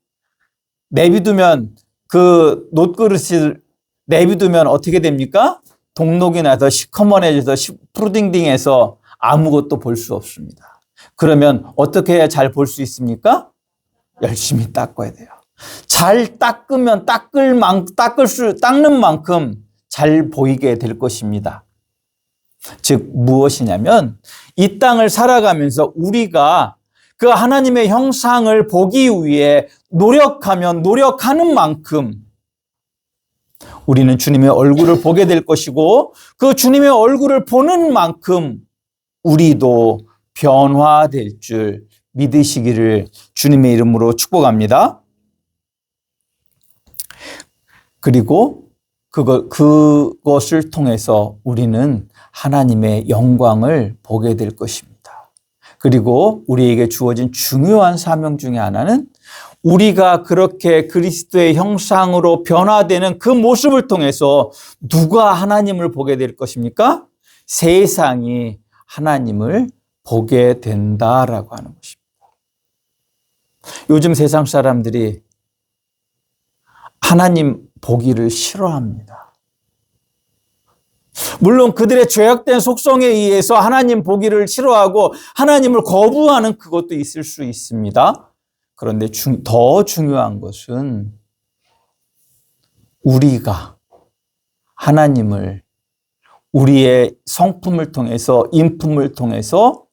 내비두면 그 놋그릇을 내비두면 어떻게 됩니까? 동록이 나서 시커먼해져서 푸르딩딩해서 아무것도 볼 수 없습니다. 그러면 어떻게 해야 잘 볼 수 있습니까? 열심히 닦아야 돼요. 잘 닦으면 닦는 만큼 잘 보이게 될 것입니다. 즉 무엇이냐면 이 땅을 살아가면서 우리가 그 하나님의 형상을 보기 위해 노력하는 만큼 우리는 주님의 얼굴을 보게 될 것이고 그 주님의 얼굴을 보는 만큼 우리도 변화될 줄 믿으시기를 주님의 이름으로 축복합니다. 그리고 그것을 통해서 우리는 하나님의 영광을 보게 될 것입니다. 그리고 우리에게 주어진 중요한 사명 중에 하나는 우리가 그렇게 그리스도의 형상으로 변화되는 그 모습을 통해서 누가 하나님을 보게 될 것입니까? 세상이 하나님을 보게 된다라고 하는 것입니다. 요즘 세상 사람들이 하나님 보기를 싫어합니다. 물론 그들의 죄악된 속성에 의해서 하나님 보기를 싫어하고 하나님을 거부하는 그것도 있을 수 있습니다. 그런데 더 중요한 것은 우리가 하나님을 우리의 성품을 통해서 인품을 통해서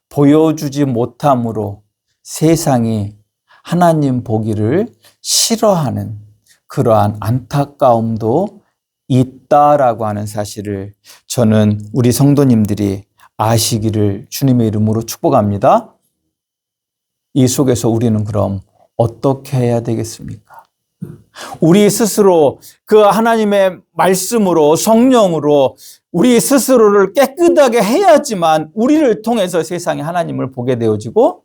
보여주지 못함으로 세상이 하나님 보기를 싫어하는 그러한 안타까움도 있다라고 하는 사실을 저는 우리 성도님들이 아시기를 주님의 이름으로 축복합니다. 이 속에서 우리는 그럼 어떻게 해야 되겠습니까? 우리 스스로 그 하나님의 말씀으로 성령으로 우리 스스로를 깨끗하게 해야지만 우리를 통해서 세상에 하나님을 보게 되어지고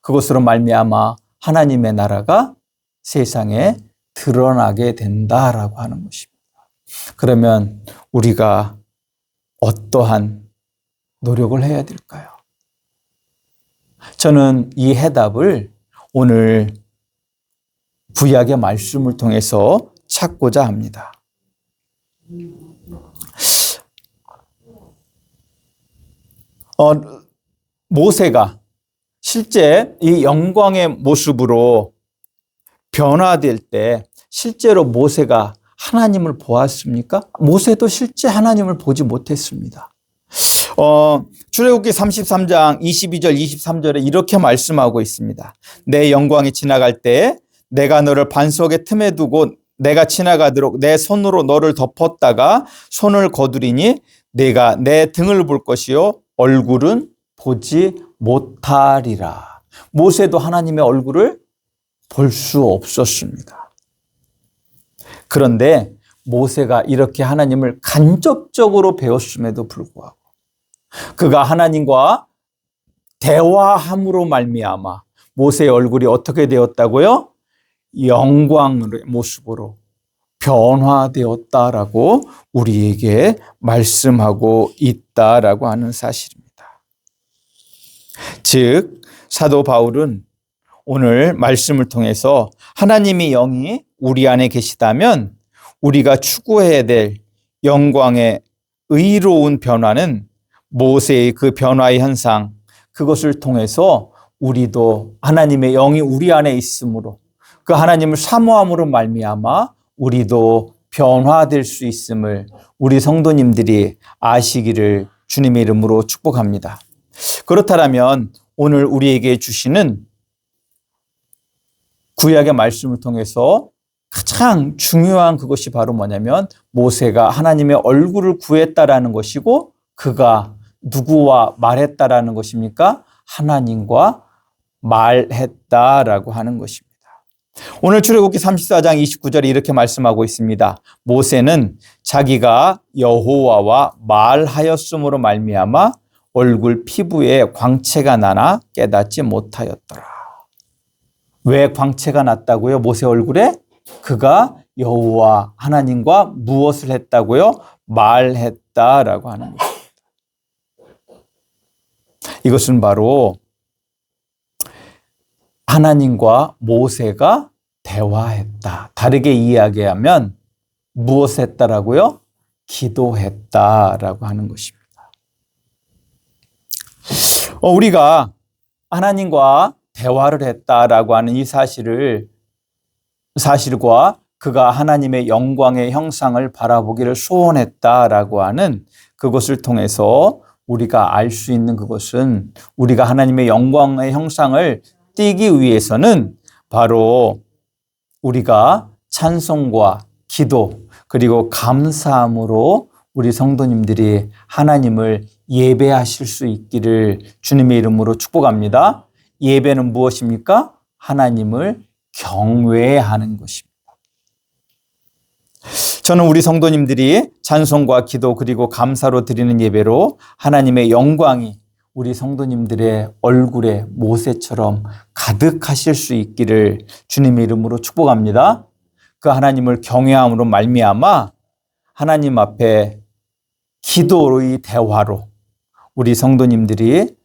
그것으로 말미암아 하나님의 나라가 세상에 드러나게 된다라고 하는 것입니다. 그러면 우리가 어떠한 노력을 해야 될까요? 저는 이 해답을 오늘 구약의 말씀을 통해서 찾고자 합니다. 모세가 실제 이 영광의 모습으로 변화될 때 실제로 모세가 하나님을 보았습니까? 모세도 실제 하나님을 보지 못했습니다. 출애굽기 33장 22절 23절에 이렇게 말씀하고 있습니다. 내 영광이 지나갈 때 내가 너를 반석의 틈에 두고 내가 지나가도록 내 손으로 너를 덮었다가 손을 거두리니 내가 내 등을 볼 것이요 얼굴은 보지 못하리라. 모세도 하나님의 얼굴을 볼 수 없었습니다. 그런데 모세가 이렇게 하나님을 간접적으로 배웠음에도 불구하고 그가 하나님과 대화함으로 말미암아 모세의 얼굴이 어떻게 되었다고요? 영광의 모습으로 변화되었다라고 우리에게 말씀하고 있다라고 하는 사실입니다. 즉 사도 바울은 오늘 말씀을 통해서 하나님의 영이 우리 안에 계시다면 우리가 추구해야 될 영광의 의로운 변화는 모세의 그 변화의 현상, 그것을 통해서 우리도 하나님의 영이 우리 안에 있으므로 그 하나님을 사모함으로 말미암아 우리도 변화될 수 있음을 우리 성도님들이 아시기를 주님의 이름으로 축복합니다. 그렇다면 오늘 우리에게 주시는 구약의 말씀을 통해서 가장 중요한 그것이 바로 뭐냐면 모세가 하나님의 얼굴을 구했다라는 것이고 그가 누구와 말했다라는 것입니까? 하나님과 말했다라고 하는 것입니다. 오늘 출애굽기 34장 29절에 이렇게 말씀하고 있습니다. 모세는 자기가 여호와와 말하였음으로 말미암아 얼굴 피부에 광채가 나나 깨닫지 못하였더라. 왜 광채가 났다고요? 모세 얼굴에? 그가 여호와 하나님과 무엇을 했다고요? 말했다라고 하는 것입니다. 이것은 바로 하나님과 모세가 대화했다. 다르게 이야기하면 무엇을 했다라고요? 기도했다라고 하는 것입니다. 우리가 하나님과 대화를 했다라고 하는 이 사실과 그가 하나님의 영광의 형상을 바라보기를 소원했다라고 하는 그것을 통해서 우리가 알 수 있는 그것은 우리가 하나님의 영광의 형상을 띄기 위해서는 바로 우리가 찬송과 기도 그리고 감사함으로 우리 성도님들이 하나님을 예배하실 수 있기를 주님의 이름으로 축복합니다. 예배는 무엇입니까? 하나님을 경외하는 것입니다. 저는 우리 성도님들이 찬송과 기도 그리고 감사로 드리는 예배로 하나님의 영광이 우리 성도님들의 얼굴에 모세처럼 가득하실 수 있기를 주님의 이름으로 축복합니다. 그 하나님을 경외함으로 말미암아 하나님 앞에 기도의 대화로 우리 성도님들이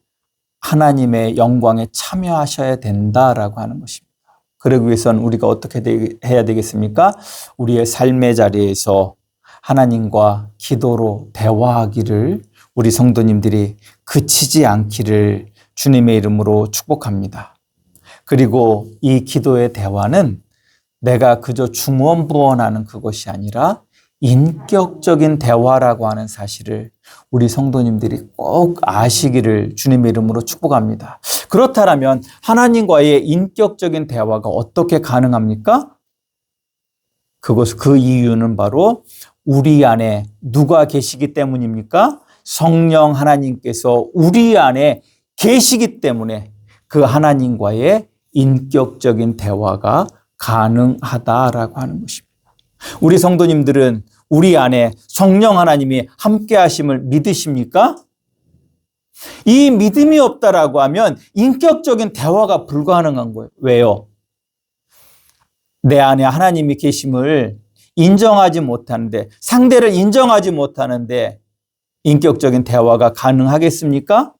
하나님의 영광에 참여하셔야 된다라고 하는 것입니다. 그러기 위해서는 우리가 어떻게 해야 되겠습니까? 우리의 삶의 자리에서 하나님과 기도로 대화하기를 우리 성도님들이 그치지 않기를 주님의 이름으로 축복합니다. 그리고 이 기도의 대화는 내가 그저 중원부원하는 그것이 아니라 인격적인 대화라고 하는 사실을 우리 성도님들이 꼭 아시기를 주님의 이름으로 축복합니다. 그렇다면 하나님과의 인격적인 대화가 어떻게 가능합니까? 그 이유는 바로 우리 안에 누가 계시기 때문입니까? 성령 하나님께서 우리 안에 계시기 때문에 그 하나님과의 인격적인 대화가 가능하다라고 하는 것입니다. 우리 성도님들은 우리 안에 성령 하나님이 함께 하심을 믿으십니까? 이 믿음이 없다라고 하면 인격적인 대화가 불가능한 거예요. 왜요? 내 안에 하나님이 계심을 인정하지 못하는데, 상대를 인정하지 못하는데 인격적인 대화가 가능하겠습니까?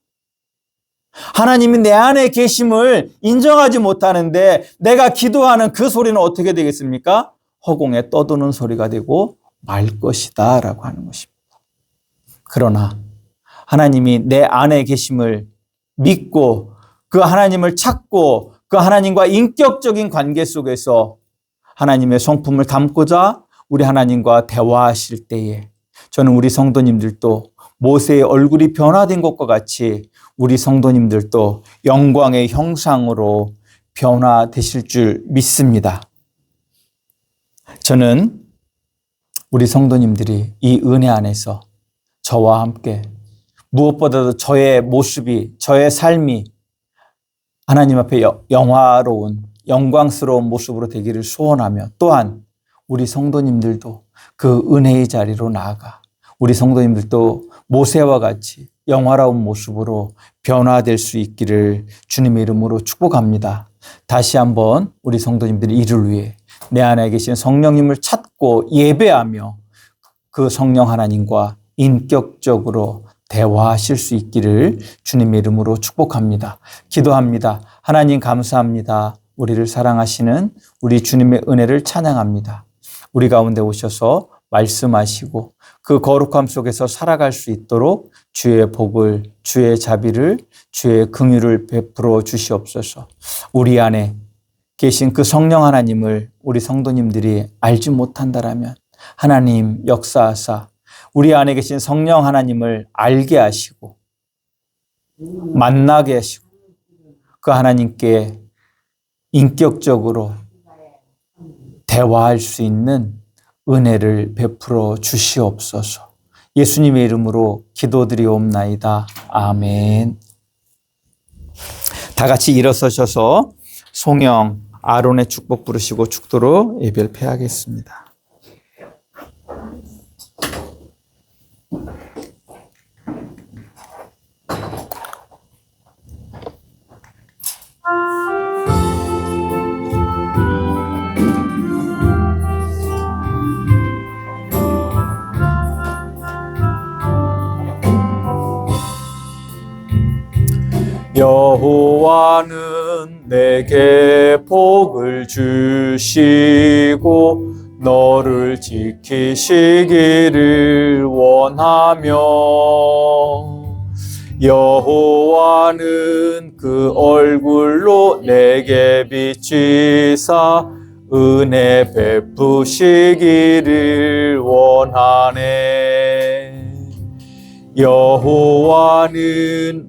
하나님이 내 안에 계심을 인정하지 못하는데 내가 기도하는 그 소리는 어떻게 되겠습니까? 허공에 떠도는 소리가 되고 말 것이다 라고 하는 것입니다. 그러나 하나님이 내 안에 계심을 믿고 그 하나님을 찾고 그 하나님과 인격적인 관계 속에서 하나님의 성품을 담고자 우리 하나님과 대화하실 때에 저는 우리 성도님들도 모세의 얼굴이 변화된 것과 같이 우리 성도님들도 영광의 형상으로 변화되실 줄 믿습니다. 저는 우리 성도님들이 이 은혜 안에서 저와 함께 무엇보다도 저의 모습이, 저의 삶이 하나님 앞에 영화로운, 영광스러운 모습으로 되기를 소원하며 또한 우리 성도님들도 그 은혜의 자리로 나아가 우리 성도님들도 모세와 같이 영화로운 모습으로 변화될 수 있기를 주님의 이름으로 축복합니다. 다시 한번 우리 성도님들이 이를 위해 내 안에 계신 성령님을 찾고 예배하며 그 성령 하나님과 인격적으로 대화하실 수 있기를 주님의 이름으로 축복합니다. 기도합니다. 하나님 감사합니다. 우리를 사랑하시는 우리 주님의 은혜를 찬양합니다. 우리 가운데 오셔서 말씀하시고 그 거룩함 속에서 살아갈 수 있도록 주의 복을, 주의 자비를, 주의 긍휼을 베풀어 주시옵소서. 우리 안에 계신 그 성령 하나님을 우리 성도님들이 알지 못한다라면 하나님 역사하사 우리 안에 계신 성령 하나님을 알게 하시고 만나게 하시고 그 하나님께 인격적으로 대화할 수 있는 은혜를 베풀어 주시옵소서. 예수님의 이름으로 기도드리옵나이다. 아멘. 다 같이 일어서셔서 송영, 아론의 축복 부르시고 축도로 예배를 폐하겠습니다. 여호와는 내게 복을 주시고 너를 지키시기를 원하며 여호와는 그 얼굴로 내게 비치사 은혜 베푸시기를 원하네. 여호와는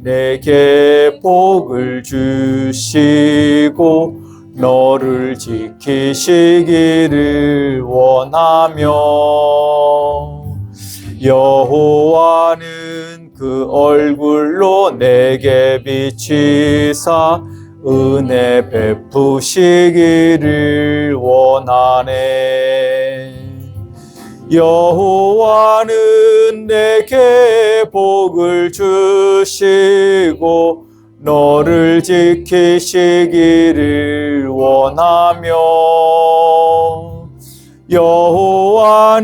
내게 복을 주시고 너를 지키시기를 원하며 여호와는 그 얼굴로 내게 비치사 은혜 베푸시기를 원하네. 여호와는 내게 복을 주시고 너를 지키시기를 원하며 여호와는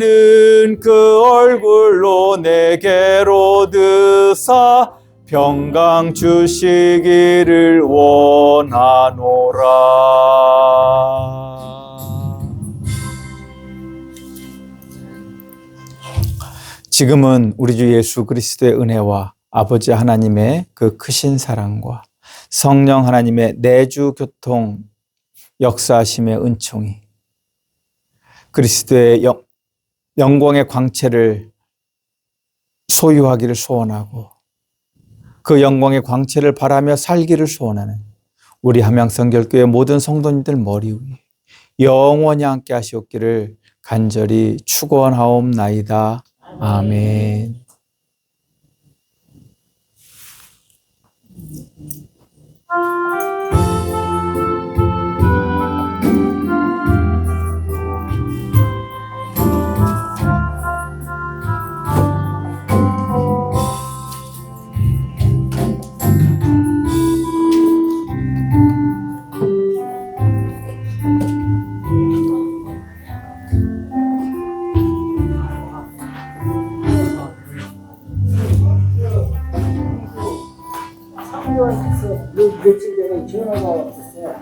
그 얼굴로 내게로 드사 평강 주시기를 원하노라. 지금은 우리 주 예수 그리스도의 은혜와 아버지 하나님의 그 크신 사랑과 성령 하나님의 내주 교통 역사하심의 은총이 그리스도의 영광의 광채를 소유하기를 소원하고 그 영광의 광채를 바라며 살기를 소원하는 우리 함양성결교회 모든 성도님들 머리 위에 영원히 함께 하시옵기를 간절히 축원하옵나이다. 아멘. 며칠 전에 전화가 왔었어요.